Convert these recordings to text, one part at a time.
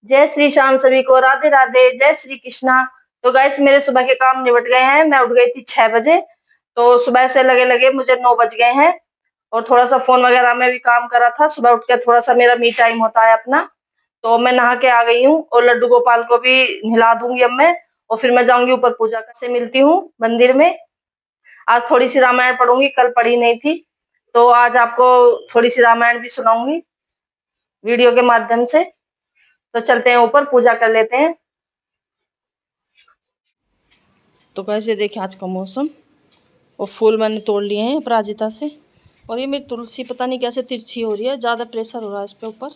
जय श्री श्याम सभी को, राधे राधे, जय श्री कृष्णा। तो गाइस मेरे सुबह के काम निपट गए हैं। मैं उठ गई थी 6 बजे। तो सुबह से लगे लगे मुझे 9 बज गए हैं। और थोड़ा सा फोन वगैरह में भी काम करा था। सुबह उठ के थोड़ा सा मेरा मी टाइम होता है अपना। तो मैं नहा के आ गई हूँ और लड्डू गोपाल को भी नहला दूंगी अब मैं। और फिर मैं जाऊंगी ऊपर, पूजा से मिलती हूँ मंदिर में। आज थोड़ी सी रामायण पढ़ूंगी, कल पढ़ी नहीं थी। तो आज आपको थोड़ी सी रामायण भी सुनाऊंगी वीडियो के माध्यम से। तो चलते हैं ऊपर, पूजा कर लेते हैं। तो कैसे देखें आज का मौसम। और फूल मैंने तोड़ लिए हैं अपराजिता से। और ये मेरी तुलसी पता नहीं कैसे तिरछी हो रही है, ज़्यादा प्रेशर हो रहा है इस पे ऊपर।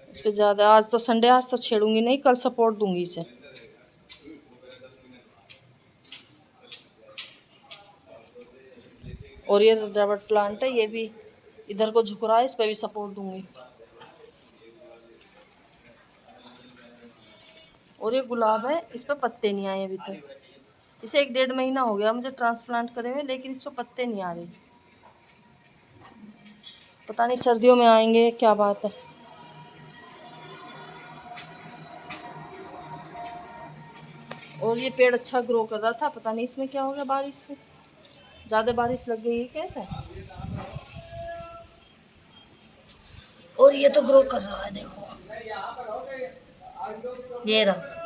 इस पे ज़्यादा, आज तो संडे, आज तो छेड़ूंगी नहीं, कल सपोर्ट दूंगी इसे। और ये रबर प्लांट है, ये भी इधर को झुक रहा है, इस पे भी सपोर्ट दूंगी। और ये गुलाब है, इस पे पत्ते नहीं आए अभी तक। इसे 1 डेढ़ महीना हो गया मुझे ट्रांसप्लांट करे हुए, लेकिन इस पे पत्ते नहीं आ रहे। पता नहीं सर्दियों में आएंगे, क्या बात है। और ये पेड़ अच्छा ग्रो कर रहा था, पता नहीं इसमें क्या हो गया बारिश से। ज़्यादा बारिश लग गई है कैसे। और ये तो ग्रो कर रहा है, देखो ये रहा।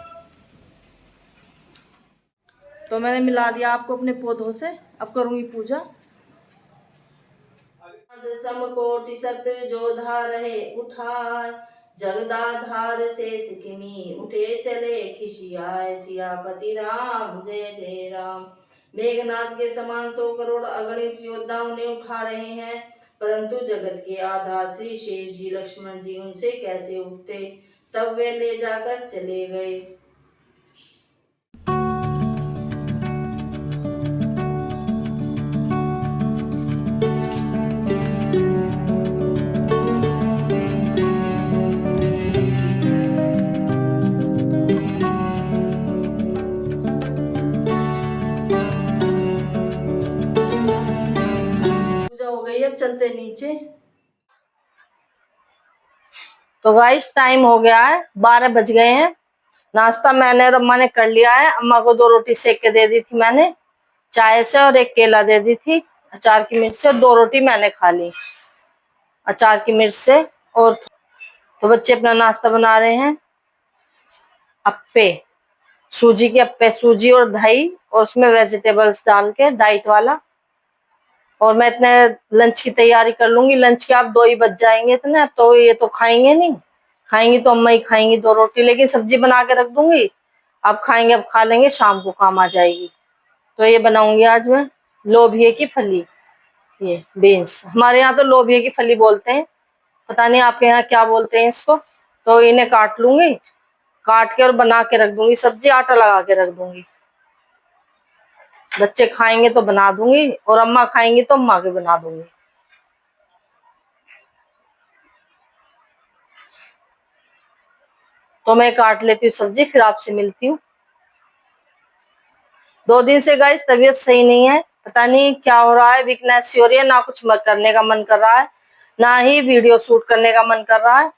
तो मैंने मिला दिया आपको अपने पौधों से। अब करूंगी पूजा। समकोटि सत जो धार है उठार, जगदाधार से सिकिमी उठे चले खिसियाए, सियापति राम जय जय राम। मेघनाथ के समान 100 करोड़ अगणित योद्धा उन्हें उठा रहे हैं, परंतु जगत के आधार श्री शेष जी लक्ष्मण जी उनसे कैसे उठते। तब वे ले जाकर चले गए। पूजा हो गई, अब चलते नीचे। तो गाइस टाइम हो गया है, 12 बज गए हैं। नाश्ता मैंने और अम्मा ने कर लिया है। अम्मा को 2 रोटी सेक के दे दी थी मैंने चाय से, और एक केला दे दी थी अचार की मिर्च से, और 2 रोटी मैंने खा ली अचार की मिर्च से। और तो बच्चे अपना नाश्ता बना रहे हैं। अप्पे, सूजी के अप्पे, सूजी और दही और उसमें वेजिटेबल्स डाल के, डाइट वाला। और मैं इतने लंच की तैयारी कर लूंगी। लंच के आप 2 ही बज जाएंगे इतने, तो ये तो खाएंगे नहीं। खाएंगी तो अम्मा ही खाएंगी 2 रोटी, लेकिन सब्जी बना के रख दूंगी। अब खाएंगे, अब खा लेंगे, शाम को काम आ जाएगी। तो ये बनाऊंगी आज मैं लोबिया की फली। ये बीन्स, हमारे यहाँ तो लोबिया की फली बोलते हैं, पता नहीं आपके यहाँ क्या बोलते हैं इसको। तो इन्हें काट लूंगी, काट के और बना के रख दूंगी सब्जी, आटा लगा के रख दूंगी। बच्चे खाएंगे तो बना दूंगी, और अम्मा खाएंगी तो अम्मा के बना दूंगी। तो मैं काट लेती हूँ सब्जी, फिर आपसे मिलती हूँ। 2 दिन से गाइस तबीयत सही नहीं है, पता नहीं क्या हो रहा है। वीकनेस सी हो रही है, ना कुछ करने का मन कर रहा है, ना ही वीडियो शूट करने का मन कर रहा है।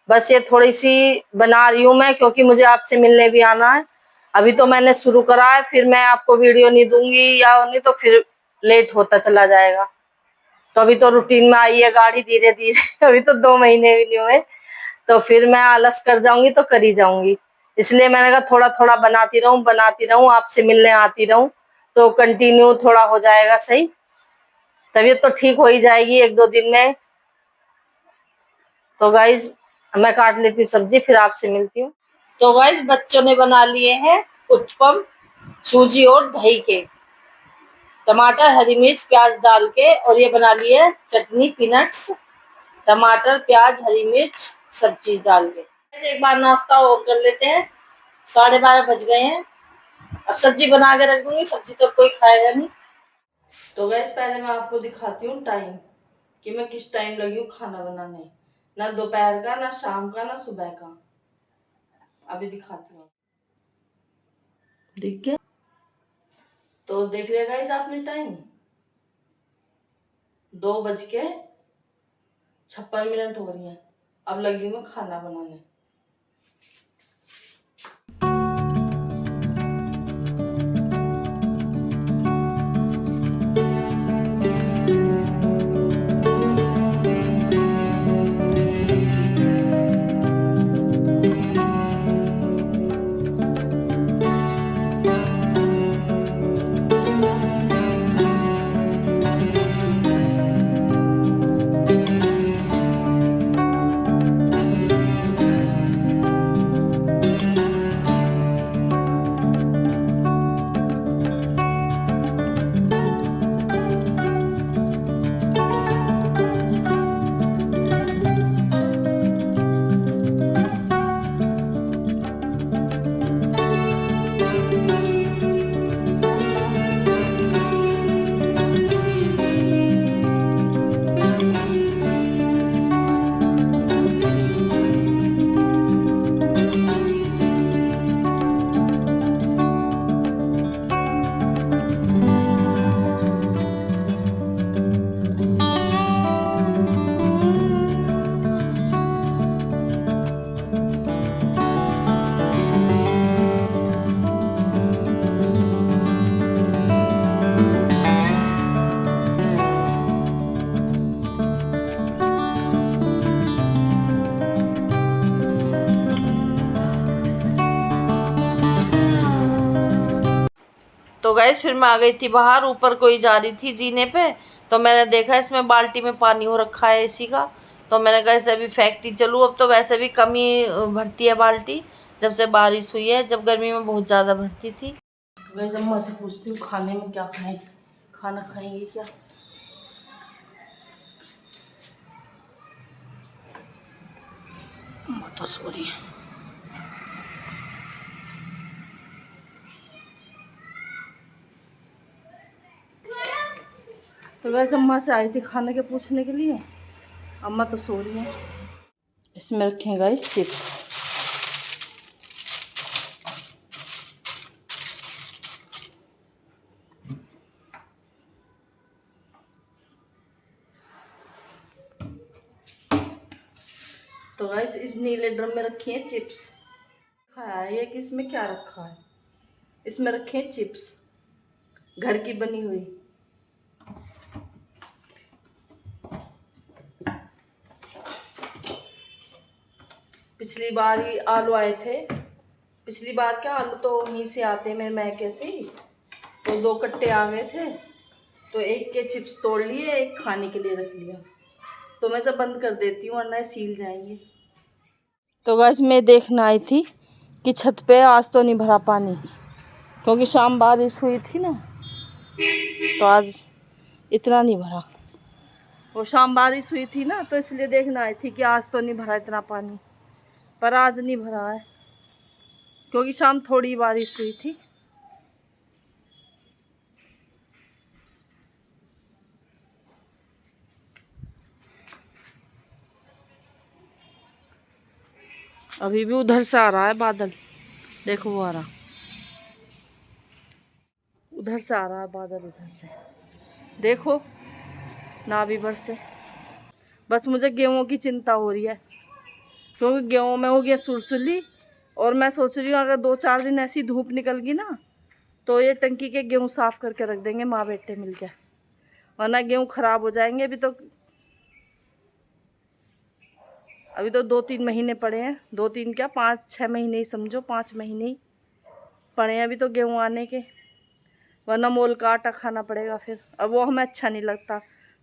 बस ये थोड़ी सी बना रही हूँ मैं, क्योंकि मुझे आपसे मिलने भी आना है। अभी तो मैंने शुरू करा है, फिर मैं आपको वीडियो नहीं दूंगी या नहीं तो फिर लेट होता चला जाएगा। तो अभी तो रूटीन में आई है गाड़ी धीरे धीरे अभी तो 2 महीने भी नहीं हुए, तो फिर मैं आलस कर जाऊंगी तो करी जाऊंगी। इसलिए मैंने कहा थोड़ा थोड़ा बनाती रहूं, आपसे मिलने आती रहूं, तो कंटिन्यू थोड़ा हो जाएगा सही। तबीयत तो ठीक हो ही जाएगी 1-2 दिन में। तो गाइज मैं काट लेती हूँ सब्जी, फिर आपसे मिलती हूँ। तो गाइज बच्चों ने बना लिए हैं उत्पम, सूजी और दही के, टमाटर हरी मिर्च प्याज डाल के। और ये बना ली है चटनी, पीनट्स, टमाटर प्याज हरी मिर्च सब चीज डाल के। एक बार नाश्ता और कर लेते हैं, 12:30 बज गए हैं। अब सब्जी बना के रख दूंगी, सब्जी तो कोई खाएगा नहीं। तो गैस पहले मैं आपको दिखाती हूँ टाइम, कि मैं किस टाइम लगी हूँ खाना बनाने। ना दोपहर का, ना शाम का, ना सुबह का। अभी दिखाती हूँ, देख के। तो देख लिया गाइस आपने टाइम, 2:56 हो रही है। अब लगी मैं खाना बनाने। तो गैस फिर मैं आ गई थी बाहर, ऊपर कोई जा रही थी जीने पे, तो मैंने देखा इसमें बाल्टी में पानी हो रखा है एसी का। तो मैंने कहा इसे अभी फेंकती चलूँ, अब तो वैसे भी कम ही भरती है बाल्टी जब से बारिश हुई है, जब गर्मी में बहुत ज़्यादा भरती थी। वैसे अम्मा से पूछती हूँ खाने में क्या खाएं, खाना खाएंगे क्या। अम्मा तो सो रही है। तो वैसे अम्मा से आई थी खाने के पूछने के लिए, अम्मा तो सो रही है। इसमें रखें गाइस चिप्स। तो गाइस इस नीले ड्रम में रखी है चिप्स। खाया है ये कि इसमें क्या रखा है, इसमें रखे हैं चिप्स घर की बनी हुई। पिछली बार ही आलू आए थे, पिछली बार क्या आलू तो वहीं से आते मेरे मैके से ही, तो 2 कट्टे आ गए थे, तो एक के चिप्स तोड़ लिए, एक खाने के लिए रख लिया। तो मैं सब बंद कर देती हूँ वरना सील जाएंगे। तो गाइस मैं देखना आई थी कि छत पे आज तो नहीं भरा पानी, क्योंकि शाम बारिश हुई थी ना, तो आज इतना नहीं भरा। वो शाम बारिश हुई थी ना, तो इसलिए देखना आई थी कि आज तो नहीं भरा इतना पानी, पर आज नहीं भरा है क्योंकि शाम थोड़ी बारिश हुई थी। अभी भी उधर से आ रहा है बादल, देखो वो आ रहा, उधर से आ रहा है बादल, उधर से देखो ना भी बरसे। बस मुझे गेहूं की चिंता हो रही है, क्योंकि गेहूं में हो गया सुरसुली, और मैं सोच रही हूँ अगर 2-4 दिन ऐसी धूप निकल गई ना, तो ये टंकी के गेहूं साफ करके रख देंगे माँ बेटे मिलके, वरना गेहूं खराब हो जाएंगे। अभी तो 2-3 महीने पड़े हैं, 2-3 क्या 5-6 महीने ही समझो, 5 महीने ही पड़े हैं अभी तो गेहूं आने के, वरना मोल का आटा खाना पड़ेगा फिर। अब वो हमें अच्छा नहीं लगता,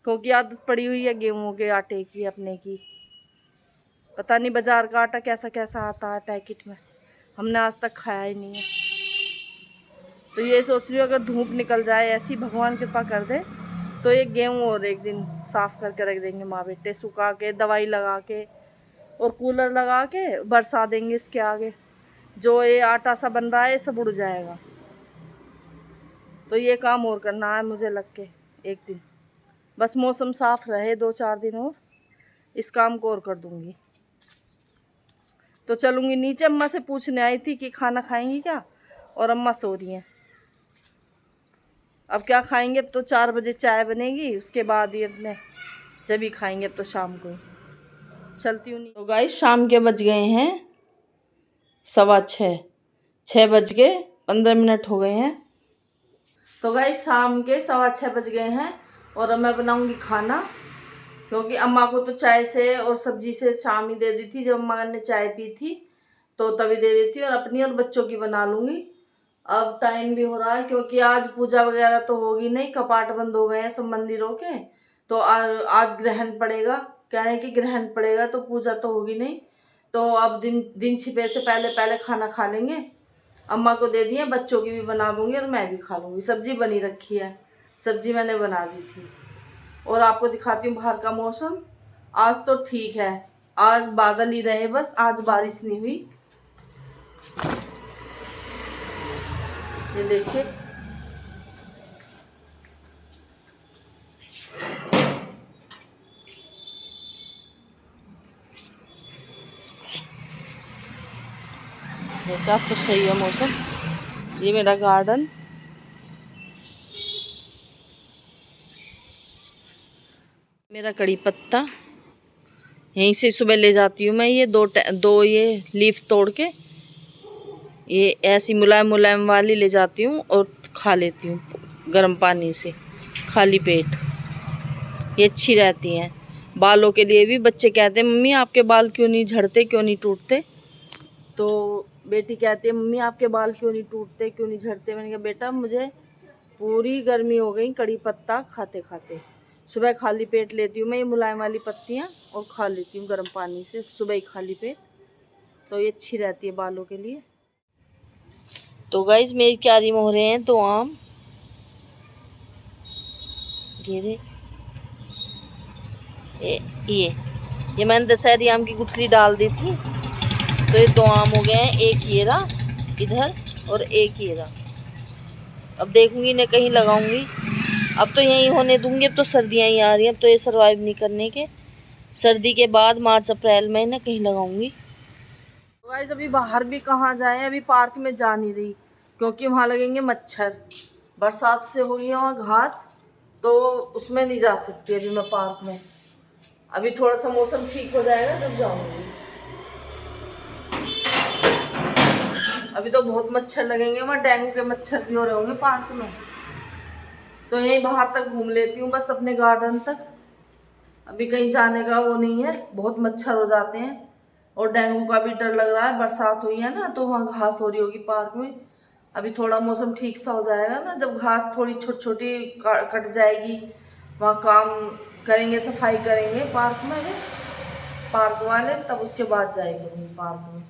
क्योंकि आदत पड़ी हुई है गेहूं के आटे की अपने की। पता नहीं बाजार का आटा कैसा कैसा आता है पैकेट में, हमने आज तक खाया ही नहीं है। तो ये सोच रही हूँ अगर धूप निकल जाए ऐसी, भगवान कृपा कर दे, तो ये गेहूँ और एक दिन साफ़ करके रख देंगे माँ बेटे, सुखा के दवाई लगा के और कूलर लगा के बरसा देंगे इसके आगे। जो ये आटा सा बन रहा है ये सब उड़ जाएगा। तो ये काम और करना है मुझे लग के एक दिन, बस मौसम साफ़ रहे 2-4 दिन और, इस काम को और कर दूँगी। तो चलूँगी नीचे, अम्मा से पूछने आई थी कि खाना खाएंगी क्या, और अम्मा सो रही हैं। अब क्या खाएंगे, अब तो 4 बजे चाय बनेगी, उसके बाद ही अपने जब ही खाएंगे, अब तो शाम को ही। चलती हूँ। तो गाइस शाम के बज गए हैं 6:15, 6:15 हो गए हैं। तो गाइस शाम के 6:15 बज गए हैं और अब मैं बनाऊंगी खाना, क्योंकि अम्मा को तो चाय से और सब्जी से शाम ही दे दी थी, जब अम्मा ने चाय पी थी तो तभी दे दी थी, और अपनी और बच्चों की बना लूंगी। अब टाइम भी हो रहा है, क्योंकि आज पूजा वगैरह तो होगी नहीं, कपाट बंद हो गए हैं सब मंदिरों के। तो आज ग्रहण पड़ेगा, कह रहे हैं कि ग्रहण पड़ेगा तो पूजा तो होगी नहीं। तो अब दिन छिपे से पहले पहले खाना खा लेंगे। अम्मा को दे दिए, बच्चों की भी बना दूंगी और मैं भी खा लूंगी। सब्जी बनी रखी है, सब्जी मैंने बना दी थी। और आपको दिखाती हूँ बाहर का मौसम। आज तो ठीक है, आज बादल ही रहे बस, आज बारिश नहीं हुई। ये देखिए, देखा तो सही है मौसम। ये मेरा गार्डन, मेरा कड़ी पत्ता यहीं से सुबह ले जाती हूँ मैं। ये दो ये लीफ तोड़ के ये ऐसी मुलायम मुलायम वाली ले जाती हूँ और खा लेती हूँ गर्म पानी से, खाली पेट। ये अच्छी रहती हैं बालों के लिए भी। बच्चे कहते हैं मम्मी आपके बाल क्यों नहीं झड़ते, क्यों नहीं टूटते। तो बेटी कहती है मम्मी आपके बाल क्यों नहीं टूटते, क्यों नहीं झड़ते। मैंने कहा बेटा मुझे पूरी गर्मी हो गई कड़ी पत्ता खाते खाते। सुबह खाली पेट लेती हूँ मैं ये मुलायम वाली पत्तियाँ और खा लेती हूँ गर्म पानी से, सुबह ही खाली पेट। तो ये अच्छी रहती है बालों के लिए। तो गाइस मेरी क्यारी में हो रहे हैं 2 आम। ये मैंने दशहरी आम की गुठली डाल दी थी, तो ये 2 आम हो गए हैं। एक ये रहा इधर और एक ये रहा। अब देखूंगी इन्हें कहीं लगाऊंगी। अब तो यहीं होने दूंगी, अब तो सर्दियाँ ही आ रही हैं, अब तो ये सर्वाइव नहीं करने के। सर्दी के बाद मार्च अप्रैल में इन्हें कहीं लगाऊंगी। गाइस अभी बाहर भी कहाँ जाएं, अभी पार्क में जा नहीं रही, क्योंकि वहाँ लगेंगे मच्छर। बरसात से हो गई है वहाँ घास, तो उसमें नहीं जा सकती अभी मैं पार्क में। अभी थोड़ा सा मौसम ठीक हो जाएगा जब जाऊंगी। अभी तो बहुत मच्छर लगेंगे वहाँ, डेंगू के मच्छर भी हो रहे होंगे पार्क में। तो यहीं बाहर तक घूम लेती हूँ बस, अपने गार्डन तक। अभी कहीं जाने का वो नहीं है, बहुत मच्छर हो जाते हैं और डेंगू का भी डर लग रहा है। बरसात हुई है ना, तो वहाँ घास हो रही होगी पार्क में। अभी थोड़ा मौसम ठीक सा हो जाएगा ना, जब घास थोड़ी छोटी छोटी कट जाएगी, वहाँ काम करेंगे, सफाई करेंगे पार्क में पार्क वाले, तब उसके बाद जाएंगे पार्क में।